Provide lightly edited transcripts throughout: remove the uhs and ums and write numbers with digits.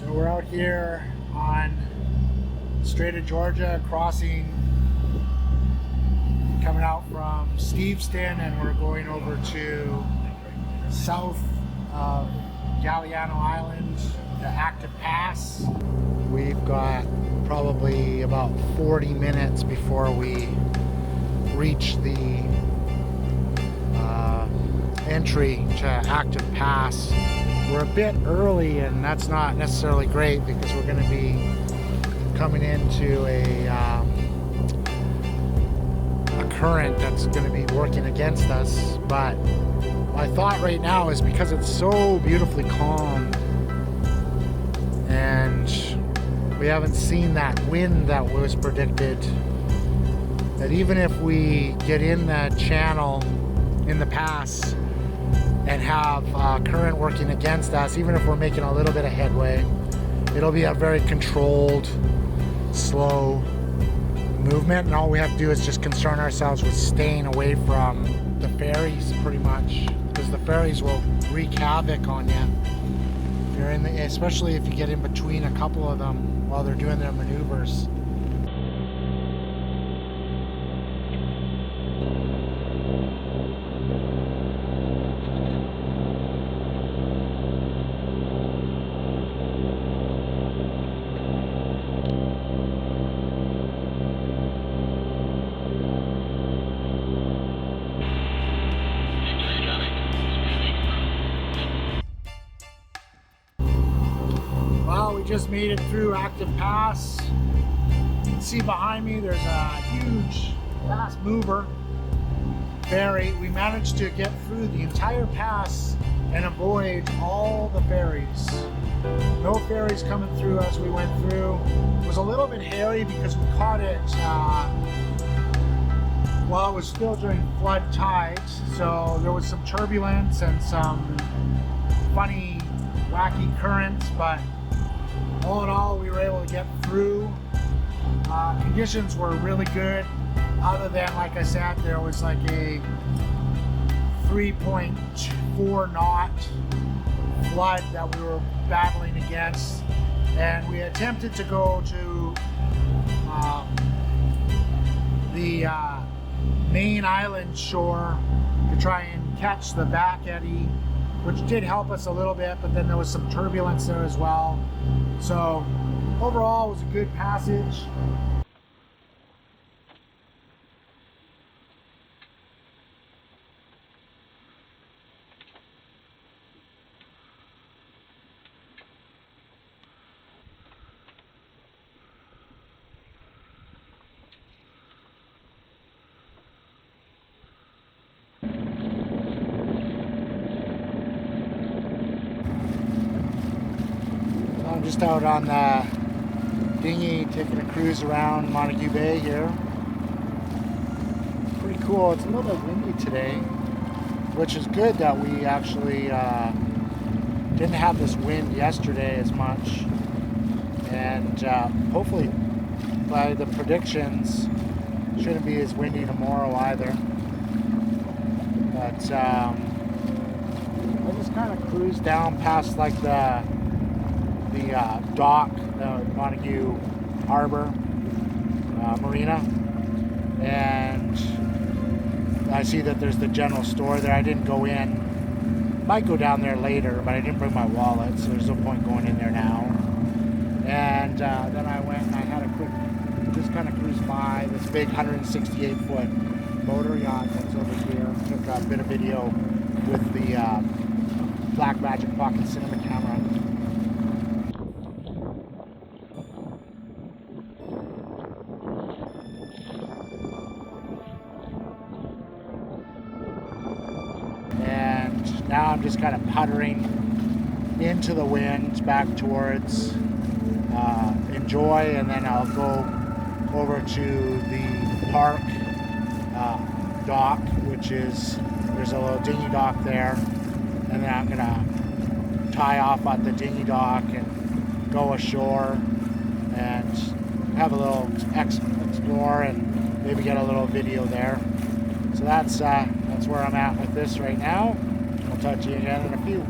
So we're out here on Strait of Georgia, crossing, coming out from Steveston, and we're going over to south of Galiano Island, the Active Pass. We've got probably about 40 minutes before we reach the entry to Active Pass. We're a bit early, and that's not necessarily great because we're going to be coming into a current that's going to be working against us. But my thought right now is, because it's so beautifully calm and we haven't seen that wind that was predicted, that even if we get in that channel in the pass and have current working against us, even if we're making a little bit of headway, it'll be a very controlled, slow movement, and all we have to do is just concern ourselves with staying away from the ferries, pretty much, because the ferries will wreak havoc on you. You're in the, especially if you get in between a couple of them while they're doing their maneuvers. Well, we just made it through Active Pass. You can see behind me there's a huge fast mover ferry. We managed to get through the entire pass and avoid all the ferries. No ferries coming through as we went through. It was a little bit hairy because we caught it while it was still during flood tides, so there was some turbulence and some funny, wacky currents, but all in all, we were able to get through. Conditions were really good, other than, like I said, there was like a 3.4 knot flood that we were battling against, and we attempted to go to the main island shore to try and catch the back eddy, which did help us a little bit, but then there was some turbulence there as well. So overall, it was a good passage. I'm just out on the dinghy taking a cruise around Montague Bay here. Pretty cool. It's a little bit windy today, which is good that we actually didn't have this wind yesterday as much. And hopefully, by the predictions, shouldn't be as windy tomorrow either. But I just kind of cruised down past like the dock, the Montague Harbor Marina, and I see that there's the general store there. I didn't go in. Might go down there later, but I didn't bring my wallet, so there's no point going in there now. And then I went and I had a quick, just kind of cruised by this big 168-foot motor yacht that's over here. Took a bit of video with the Blackmagic Pocket cinema camera. And now I'm just kind of puttering into the wind back towards Enjoy, and then I'll go over to the park dock, which is, there's a little dinghy dock there, and then I'm gonna tie off at the dinghy dock and go ashore and have a little explore and maybe get a little video there. So that's where I'm at with this right now. I'll talk to you again in a few.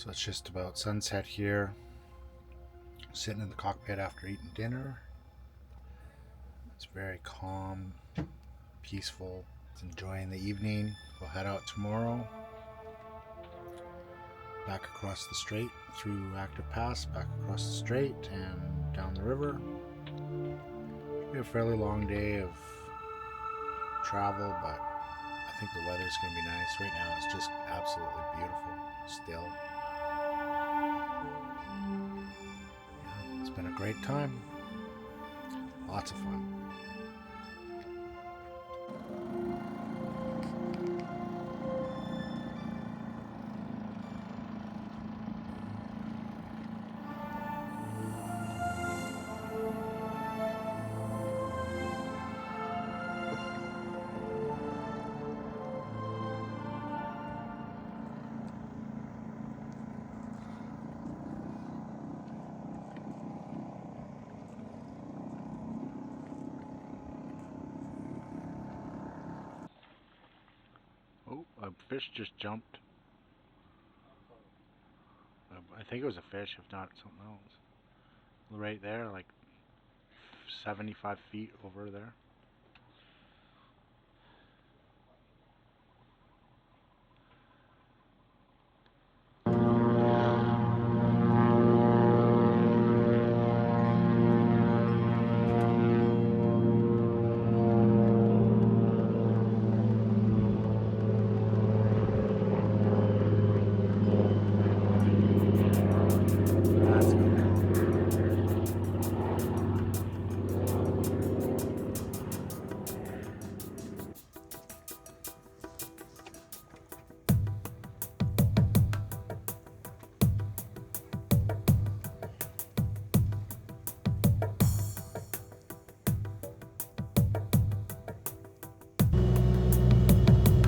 So it's just about sunset here. Sitting in the cockpit after eating dinner. It's very calm, peaceful. It's enjoying the evening. We'll head out tomorrow. Back across the strait through Active Pass, back across the strait and down the river. It'll be a fairly long day of travel, but I think the weather's going to be nice. Right now it's just absolutely beautiful still. Yeah, it's been a great time. Lots of fun. Oh, a fish just jumped. I think it was a fish, if not something else. Right there, like 75 feet over there.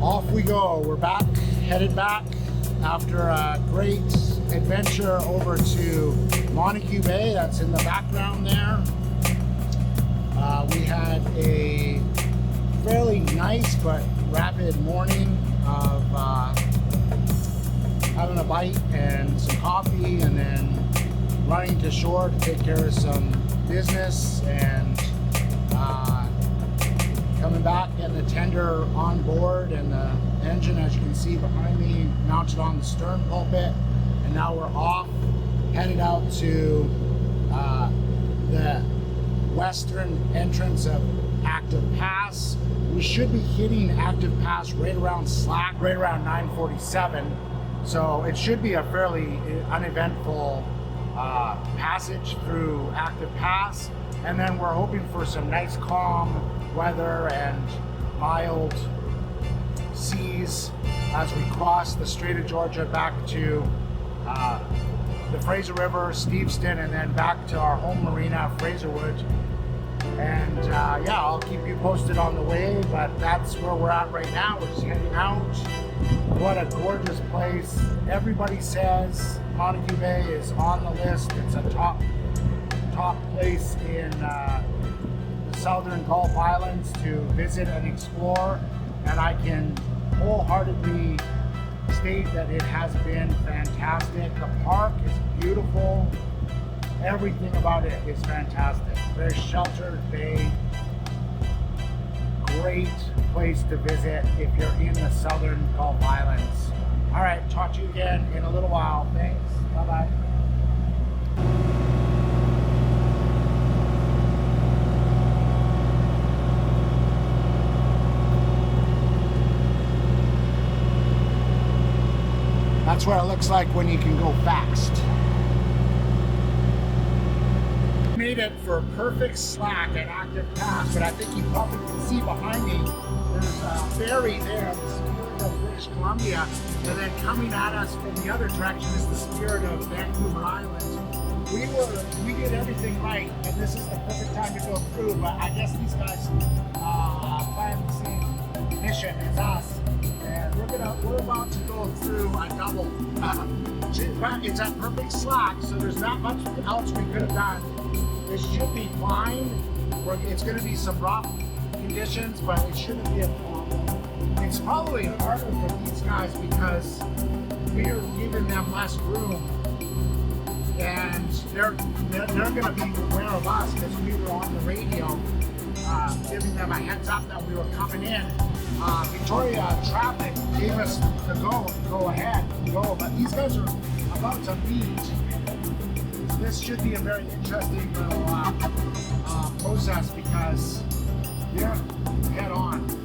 Off we go. We're back, headed back after a great adventure over to Montague Bay. That's in the background there. We had a fairly nice but rapid morning of having a bite and some coffee, and then running to shore to take care of some business, and coming back, getting the tender on board, and the engine, as you can see behind me, mounted on the stern pulpit. And now we're off, headed out to the western entrance of Active Pass. We should be hitting Active Pass right around slack, right around 9:47. So it should be a fairly uneventful passage through Active Pass. And then we're hoping for some nice calm weather and mild seas as we cross the Strait of Georgia back to the Fraser River, Steveston, and then back to our home marina, Fraserwood. And yeah, I'll keep you posted on the way, but that's where we're at right now. We're just heading out. What a gorgeous place. Everybody says Montague Bay is on the list. It's a top place in the southern Gulf Islands to visit and explore, and I can wholeheartedly state that it has been fantastic. The park is beautiful. Everything about it is fantastic. Very sheltered bay. Great place to visit if you're in the southern Gulf Islands. All right, talk to you again in a little while. Thanks. Bye-bye. That's what it looks like when you can go fast. Made it for perfect slack at Active Pass, but I think you probably can see behind me, there's a ferry there, the Spirit of British Columbia, and then coming at us from the other direction is the Spirit of Vancouver Island. We did everything right, and this is the perfect time to go through, but I guess these guys plan the same mission as us. And we're about to go through a double. It's at perfect slack, so there's not much else we could have done. This should be fine. It's going to be some rough conditions, but it shouldn't be a problem. It's probably harder for these guys because we are giving them less room, and they're going to be aware of us because we were on the radio giving them a heads up that we were coming in. Victoria Traffic gave us the go ahead, but these guys are about to meet. This should be a very interesting little process because they're head on.